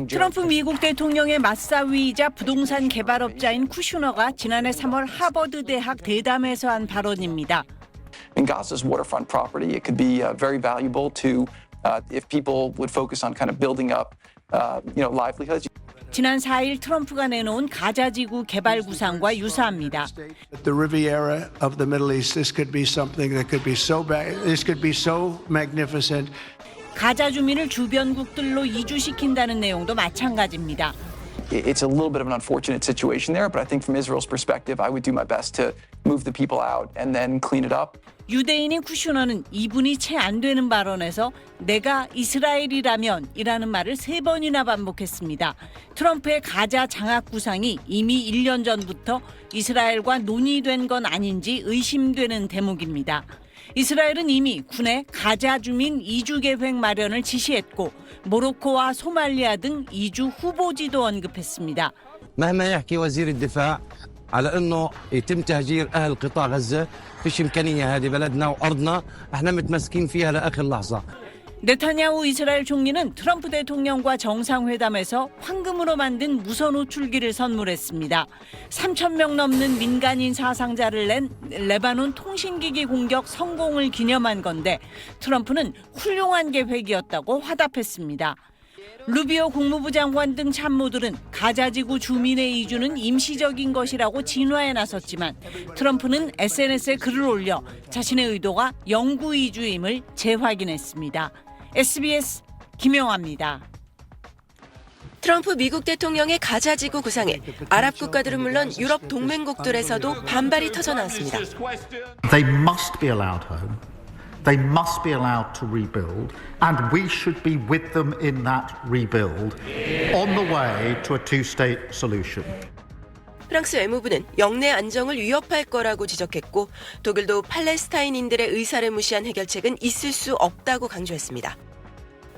트럼프 미국 대통령의 맞사위이자 부동산 개발업자인 쿠슈너가 지난해 3월 하버드 대학 대담에서 한 발언입니다. In Gaza's waterfront property, it could be very valuable to if people would focus on kind of building up, livelihoods. 지난 4일 트럼프가 내놓은 가자지구 개발 구상과 유사합니다. The Riviera of the Middle East, this could be something that could be so bad. This could be so magnificent. 가자 주민을 주변국들로 이주시킨다는 내용도 마찬가지입니다. It's a little bit of an unfortunate situation there, but I think from Israel's perspective, I would do my best to move the people out and then clean it up. 유대인인 쿠슈너는 이분이 채 안 되는 발언에서 내가 이스라엘이라면 이라는 말을 3번이나 반복했습니다. 트럼프의 가자 장악 구상이 이미 1년 전부터 이스라엘과 논의된 건 아닌지 의심되는 대목입니다. 이스라엘은 이미 군에 가자 주민 이주 계획 마련을 지시했고 모로코와 소말리아 등 이주 후보지도 언급했습니다. مهما يحكي وزير الدفاع على انه يتم تهجير اهل قطاع غزه فيش امكانيه هذه بلدنا وارضنا احنا متمسكين فيها لاخر لحظه. 네타냐후 이스라엘 총리는 트럼프 대통령과 정상회담에서 황금으로 만든 무선 호출기를 선물했습니다. 3,000명 넘는 민간인 사상자를 낸 레바논 통신기기 공격 성공을 기념한 건데 트럼프는 훌륭한 계획이었다고 화답했습니다. 루비오 국무부 장관 등 참모들은 가자지구 주민의 이주는 임시적인 것이라고 진화에 나섰지만 트럼프는 SNS에 글을 올려 자신의 의도가 영구 이주임을 재확인했습니다. SBS 김영아입니다. 트럼프 미국 대통령의 가자지구 구상에 아랍 국가들은 물론 유럽 동맹국들에서도 반발이 터져나왔습니다. They must be allowed home. They must be allowed to rebuild, and we should be with them in that rebuild on the way to a two-state solution. 프랑스 외무부는 영내 안정을 위협할 거라고 지적했고 독일도 팔레스타인인들의 의사를 무시한 해결책은 있을 수 없다고 강조했습니다.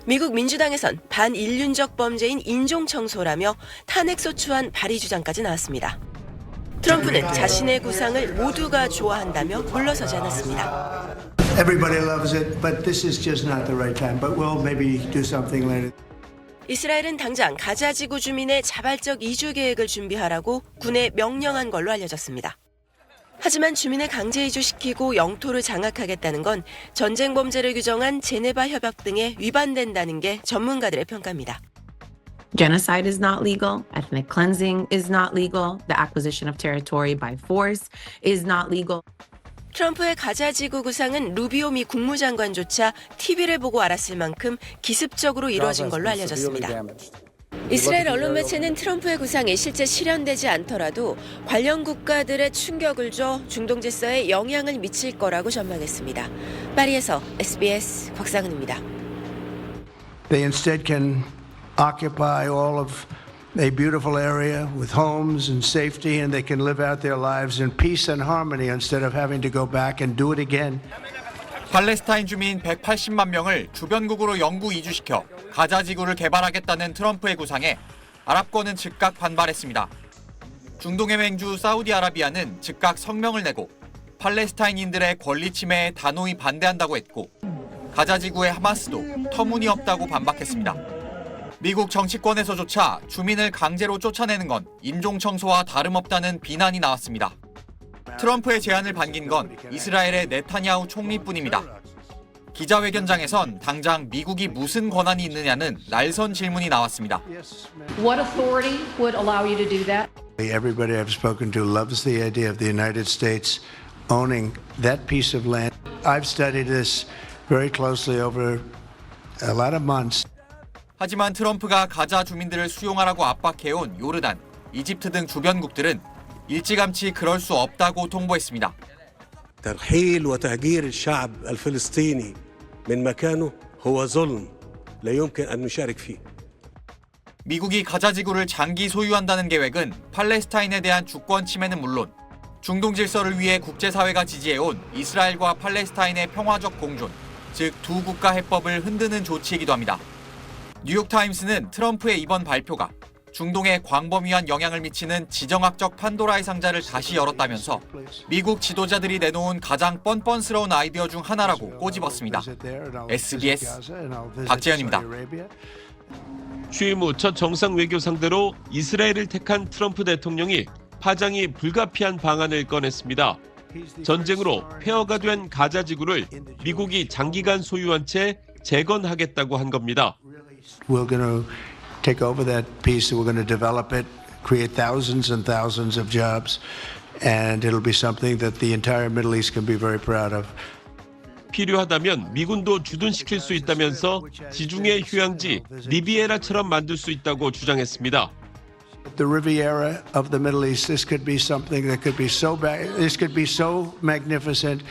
미국 민주당에선 반인륜적 범죄인 인종청소라며 탄핵소추안 발의 주장까지 나왔습니다. 트럼프는 자신의 구상을 모두가 좋아한다며 물러서지 않았습니다. Everybody loves it, but this is just not the right time. But we'll maybe do something later. 이스라엘은 당장 가자지구 주민의 자발적 이주 계획을 준비하라고 군에 명령한 걸로 알려졌습니다. 하지만 주민을 강제 이주시키고 영토를 장악하겠다는 건 전쟁 범죄를 규정한 제네바 협약 등에 위반된다는 게 전문가들의 평가입니다. Genocide is not legal. Ethnic cleansing is not legal. The acquisition of territory by force is not legal. 트럼프의 가자지구 구상은 루비오 미 국무장관조차 TV를 보고 알았을 만큼 기습적으로 이뤄진 걸로 알려졌습니다. 이스라엘 언론 매체는 트럼프의 구상이 실제 실현되지 않더라도 관련 국가들의 충격을 줘 중동 질서에 영향을 미칠 거라고 전망했습니다. 파리에서 SBS 곽상은입니다. They instead can occupy all of a beautiful area with homes and safety, and they can live out their lives in peace and harmony instead of having to go back and do it again. 팔레스타인 주민 180만 명을 주변국으로 영구 이주시켜 가자 지구를 개발하겠다는 트럼프의 구상에 아랍권은 즉각 반발했습니다. 중동의 맹주 사우디아라비아는 즉각 성명을 내고 팔레스타인인들의 권리 침해에 단호히 반대한다고 했고 가자 지구의 하마스도 터무니없다고 반박했습니다. 미국 정치권에서조차 주민을 강제로 쫓아내는 건 인종청소와 다름없다는 비난이 나왔습니다. 트럼프의 제안을 반긴 건 이스라엘의 네타냐후 총리뿐입니다. 기자회견장에선 당장 미국이 무슨 권한이 있느냐는 날선 질문이 나왔습니다. What authority would allow you to do that? Everybody I've spoken to loves the idea of the United States owning that piece of land. I've studied this very closely over a lot of months. 하지만 트럼프가 가자 주민들을 수용하라고 압박해온 요르단, 이집트 등 주변국들은 일찌감치 그럴 수 없다고 통보했습니다. ترحيل وتهجير الشعب الفلسطيني من مكانه هو ظلم لا يمكن أن نشارك فيه. 미국이 가자 지구를 장기 소유한다는 계획은 팔레스타인에 대한 주권 침해는 물론 중동 질서를 위해 국제사회가 지지해온 이스라엘과 팔레스타인의 평화적 공존, 즉 두 국가 해법을 흔드는 조치이기도 합니다. 뉴욕타임스는 트럼프의 이번 발표가 중동에 광범위한 영향을 미치는 지정학적 판도라의 상자를 다시 열었다면서 미국 지도자들이 내놓은 가장 뻔뻔스러운 아이디어 중 하나라고 꼬집었습니다. SBS 박재현입니다. 취임 후 첫 정상 외교 상대로 이스라엘을 택한 트럼프 대통령이 파장이 불가피한 방안을 꺼냈습니다. 전쟁으로 폐허가 된 가자 지구를 미국이 장기간 소유한 채 재건하겠다고 한 겁니다. We're going to take over that piece. We're going to develop it, create thousands and thousands of jobs, and it'll be something that the entire Middle East can be very proud of. 필요하다면 미군도 주둔시킬 수 있다면서 지중해 휴양지 리비에라처럼 만들 수 있다고 주장했습니다. The Riviera of the Middle East, this could be something that could be this could be so magnificent.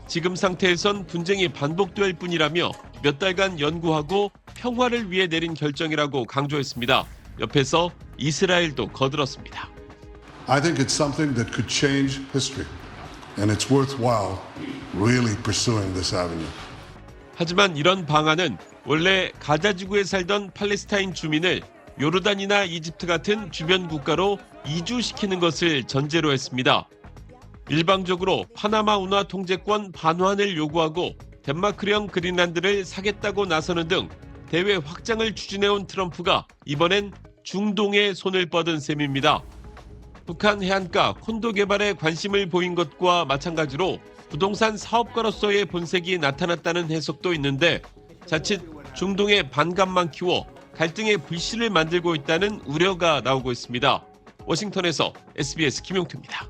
지금 상태에선 분쟁이 반복될 뿐이라며 몇 달간 연구하고 평화를 위해 내린 결정이라고 강조했습니다. 옆에서 이스라엘도 거들었습니다. I think it's something that could change history, and it's worthwhile really pursuing this avenue. 하지만 이런 방안은 원래 가자 지구에 살던 팔레스타인 주민을 요르단이나 이집트 같은 주변 국가로 이주시키는 것을 전제로 했습니다. 일방적으로 파나마 운하 통제권 반환을 요구하고 덴마크령 그린란드를 사겠다고 나서는 등 대외 확장을 추진해온 트럼프가 이번엔 중동에 손을 뻗은 셈입니다. 북한 해안가 콘도 개발에 관심을 보인 것과 마찬가지로 부동산 사업가로서의 본색이 나타났다는 해석도 있는데 자칫 중동의 반감만 키워 갈등의 불씨를 만들고 있다는 우려가 나오고 있습니다. 워싱턴에서 SBS 김용태입니다.